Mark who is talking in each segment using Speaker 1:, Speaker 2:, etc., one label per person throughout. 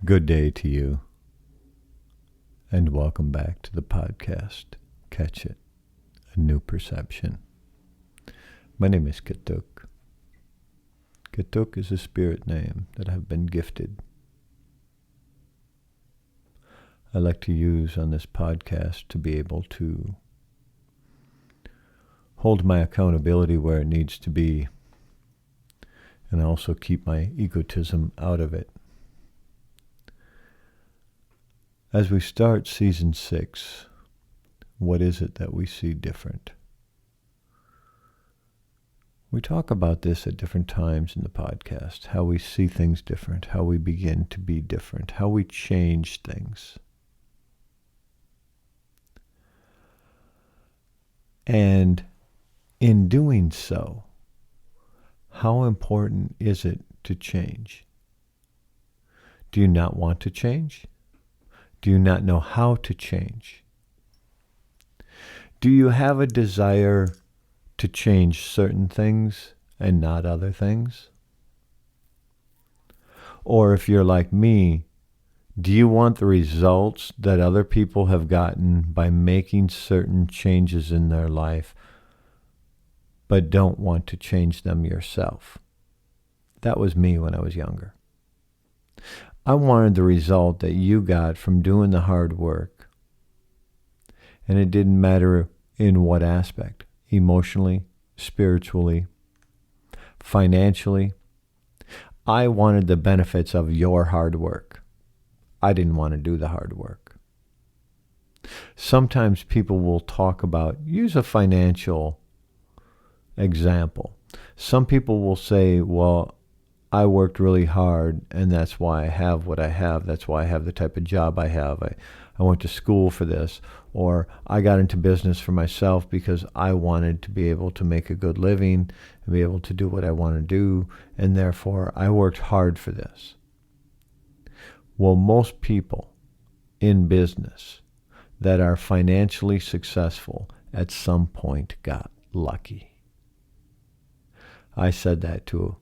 Speaker 1: Good day to you, and welcome back to the podcast, Catch It, A New Perception. My name is Ketuk. Ketuk is a spirit name that I've been gifted. I like to use on this podcast to be able to hold my accountability where it needs to be, and also keep my egotism out of it. As we start season 6, what is it that we see different? We talk about this at different times in the podcast, how we see things different, how we begin to be different, how we change things. And in doing so, how important is it to change? Do you not want to change? Do you not know how to change? Do you have a desire to change certain things and not other things? Or if you're like me, do you want the results that other people have gotten by making certain changes in their life, but don't want to change them yourself? That was me when I was younger. I wanted the result that you got from doing the hard work. And it didn't matter in what aspect, emotionally, spiritually, financially. I wanted the benefits of your hard work. I didn't want to do the hard work. Sometimes people will talk about, use a financial example. Some people will say, well, I worked really hard, and that's why I have what I have. That's why I have the type of job I have. I went to school for this, or I got into business for myself because I wanted to be able to make a good living and be able to do what I want to do, and therefore I worked hard for this. Well, most people in business that are financially successful at some point got lucky. I said that to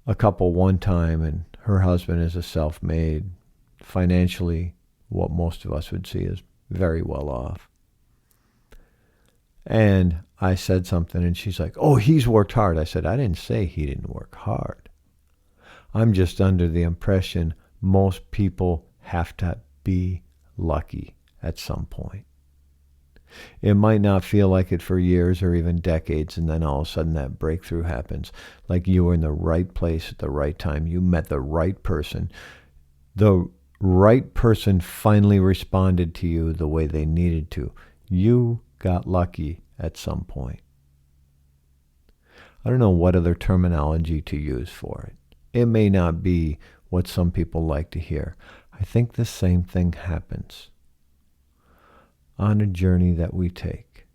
Speaker 1: a couple one time, and her husband is a self-made, financially, what most of us would see as very well off. And I said something, and she's like, oh, he's worked hard. I said, I didn't say he didn't work hard. I'm just under the impression most people have to be lucky at some point. It might not feel like it for years or even decades, and then all of a sudden that breakthrough happens. Like you were in the right place at the right time. You met the right person. The right person finally responded to you the way they needed to. You got lucky at some point. I don't know what other terminology to use for it. It may not be what some people like to hear. I think the same thing happens on a journey that we take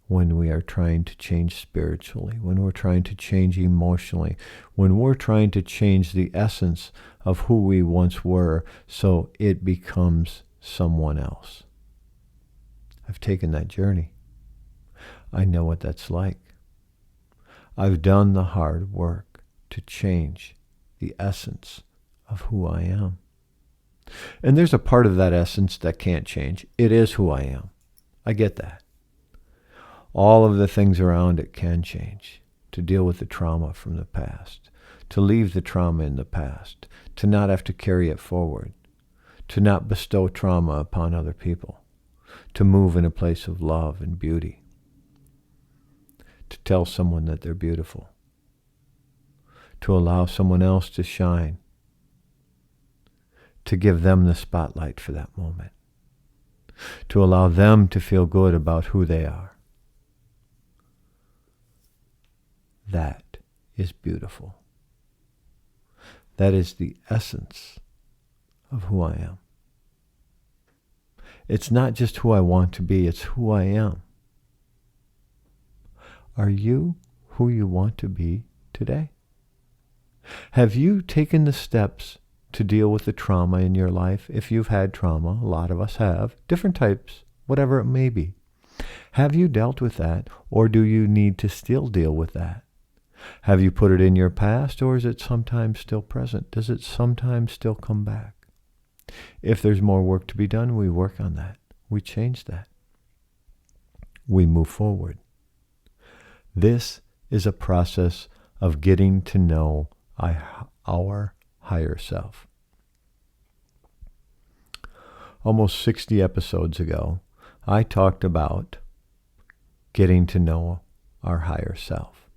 Speaker 1: when we are trying to change spiritually, when we're trying to change emotionally, when we're trying to change the essence of who we once were so it becomes someone else. I've taken that journey. I know what that's like. I've done the hard work to change the essence of who I am. And there's a part of that essence that can't change. It is who I am. I get that. All of the things around it can change. To deal with the trauma from the past. To leave the trauma in the past. To not have to carry it forward. To not bestow trauma upon other people. To move in a place of love and beauty. To tell someone that they're beautiful. To allow someone else to shine. To give them the spotlight for that moment. To allow them to feel good about who they are. That is beautiful. That is the essence of who I am. It's not just who I want to be, it's who I am. Are you who you want to be today? Have you taken the steps to deal with the trauma in your life? If you've had trauma, a lot of us have, different types, whatever it may be. Have you dealt with that, or do you need to still deal with that? Have you put it in your past, or is it sometimes still present? Does it sometimes still come back? If there's more work to be done, we work on that. We change that. We move forward. This is a process of getting to know our higher self. Almost 60 episodes ago, I talked about getting to know our higher self.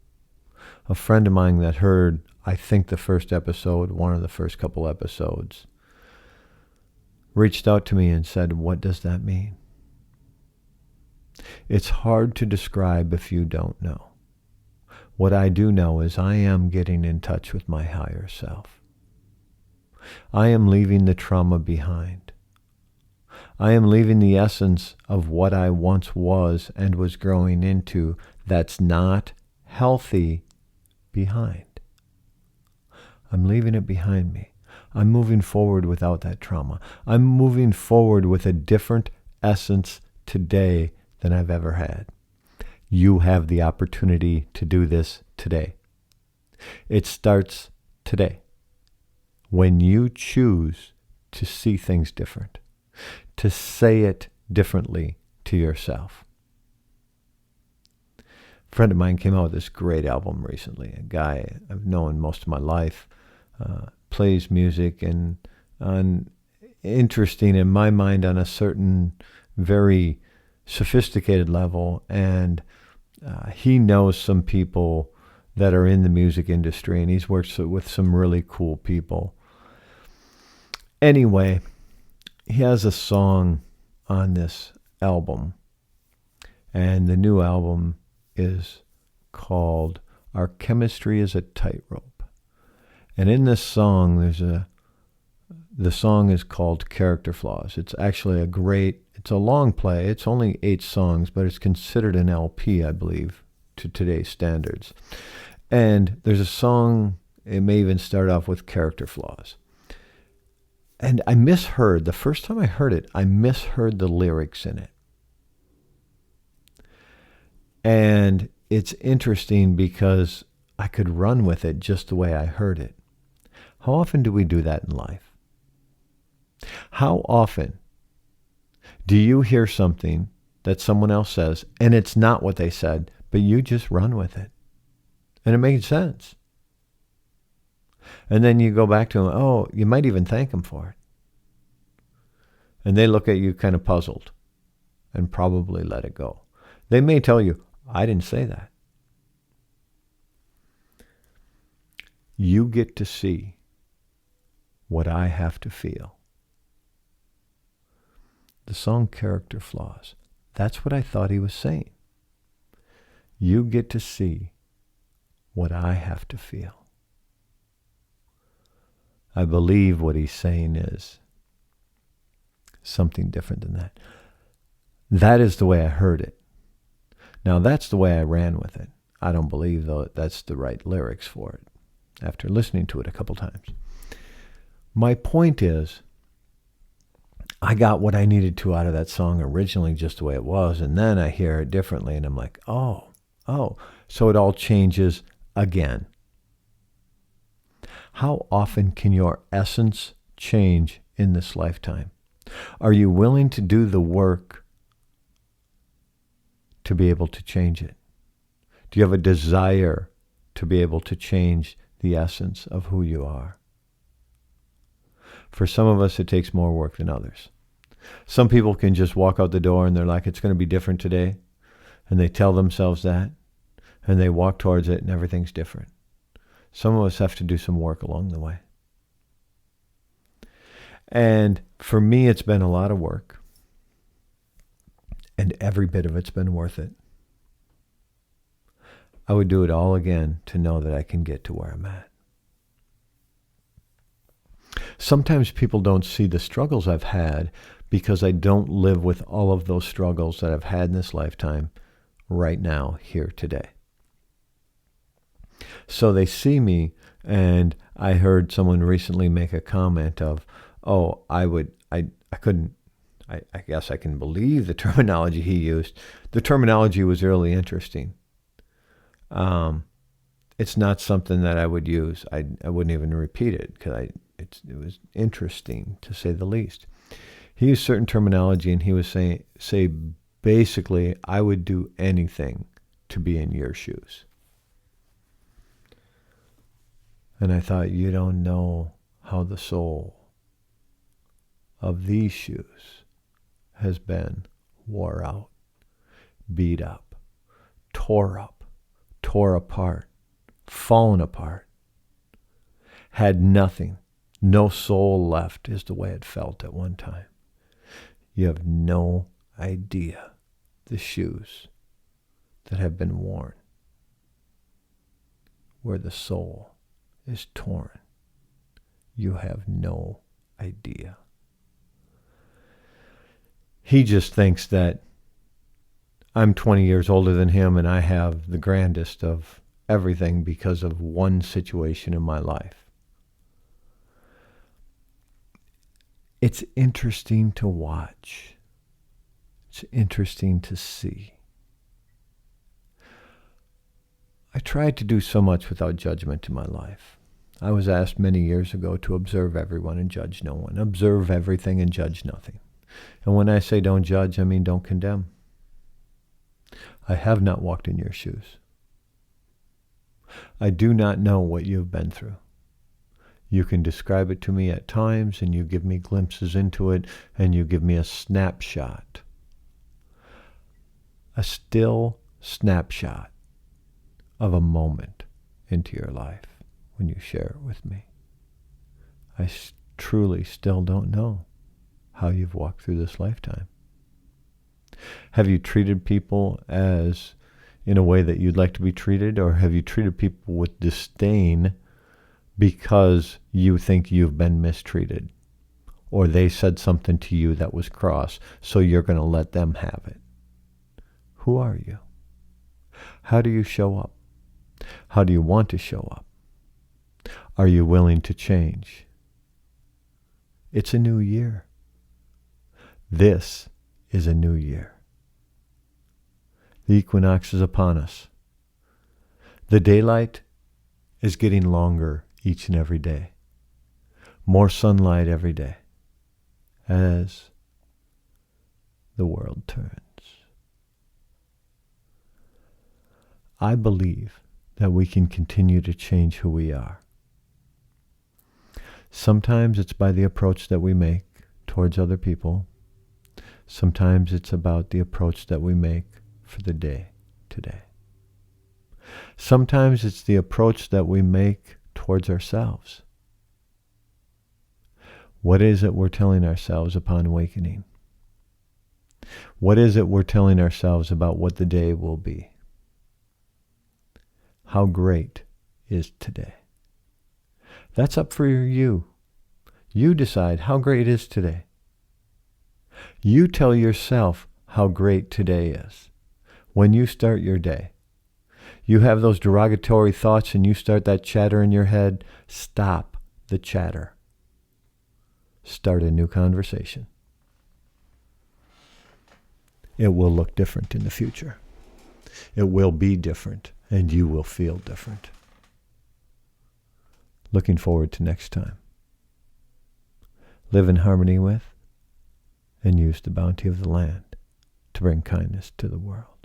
Speaker 1: A friend of mine that heard, I think, the first episode, one of the first couple episodes, reached out to me and said, "What does that mean?" It's hard to describe if you don't know. What I do know is I am getting in touch with my higher self. I am leaving the trauma behind. I am leaving the essence of what I once was and was growing into that's not healthy behind. I'm leaving it behind me. I'm moving forward without that trauma. I'm moving forward with a different essence today than I've ever had. You have the opportunity to do this today. It starts today. When you choose to see things different, to say it differently to yourself. A friend of mine came out with this great album recently. A guy I've known most of my life, plays music and interesting in my mind on a certain very sophisticated level, and he knows some people that are in the music industry, and he's worked with some really cool people. Anyway, he has a song on this album, and the new album is called Our Chemistry is a Tightrope. And in this song, the song is called Character Flaws. It's actually it's a long play. It's only 8 songs, but it's considered an LP, I believe, to today's standards. And there's a song, it may even start off with Character Flaws. And I misheard, the first time I heard it, I misheard the lyrics in it. And it's interesting because I could run with it just the way I heard it. How often do we do that in life? How often do you hear something that someone else says, and it's not what they said, but you just run with it? And it made sense. And then you go back to them, oh, you might even thank them for it. And they look at you kind of puzzled and probably let it go. They may tell you, I didn't say that. You get to see what I have to feel. The song Character Flaws, that's what I thought he was saying. You get to see what I have to feel. I believe what he's saying is something different than that. That is the way I heard it. Now that's the way I ran with it. I don't believe, though, that's the right lyrics for it after listening to it a couple times. My point is, I got what I needed to out of that song originally just the way it was, and then I hear it differently, and I'm like, oh, so it all changes again. How often can your essence change in this lifetime? Are you willing to do the work to be able to change it? Do you have a desire to be able to change the essence of who you are? For some of us, it takes more work than others. Some people can just walk out the door and they're like, it's going to be different today. And they tell themselves that. And they walk towards it and everything's different. Some of us have to do some work along the way. And for me, it's been a lot of work. And every bit of it's been worth it. I would do it all again to know that I can get to where I'm at. Sometimes people don't see the struggles I've had because I don't live with all of those struggles that I've had in this lifetime right now, here today. So they see me, and I heard someone recently make a comment of, oh, I guess I can believe the terminology he used. The terminology was really interesting. it's not something that I would use. I wouldn't even repeat it because it was interesting to say the least. He used certain terminology, and he was say basically, I would do anything to be in your shoes. And I thought, you don't know how the sole of these shoes has been wore out, beat up, tore apart, fallen apart, had nothing, no soul left is the way it felt at one time. You have no idea the shoes that have been worn, where the soul is torn. You have no idea. He just thinks that I'm 20 years older than him and I have the grandest of everything because of one situation in my life. It's interesting to watch. It's interesting to see. I tried to do so much without judgment in my life. I was asked many years ago to observe everyone and judge no one. Observe everything and judge nothing. And when I say don't judge, I mean don't condemn. I have not walked in your shoes. I do not know what you've been through. You can describe it to me at times, and you give me glimpses into it, and you give me a snapshot. A still snapshot of a moment into your life when you share it with me. I truly still don't know how you've walked through this lifetime. Have you treated people as in a way that you'd like to be treated, or have you treated people with disdain because you think you've been mistreated, or they said something to you that was cross, so you're going to let them have it? Who are you? How do you show up? How do you want to show up? Are you willing to change? It's a new year. This is a new year. The equinox is upon us. The daylight is getting longer each and every day. More sunlight every day as the world turns. I believe that we can continue to change who we are. Sometimes it's by the approach that we make towards other people. Sometimes it's about the approach that we make for the day today. Sometimes it's the approach that we make towards ourselves. What is it we're telling ourselves upon awakening? What is it we're telling ourselves about what the day will be? How great is today? That's up for you. You decide how great is today. You tell yourself how great today is. When you start your day, you have those derogatory thoughts and you start that chatter in your head, stop the chatter. Start a new conversation. It will look different in the future. It will be different, and you will feel different. Looking forward to next time. Live in harmony with and use the bounty of the land to bring kindness to the world.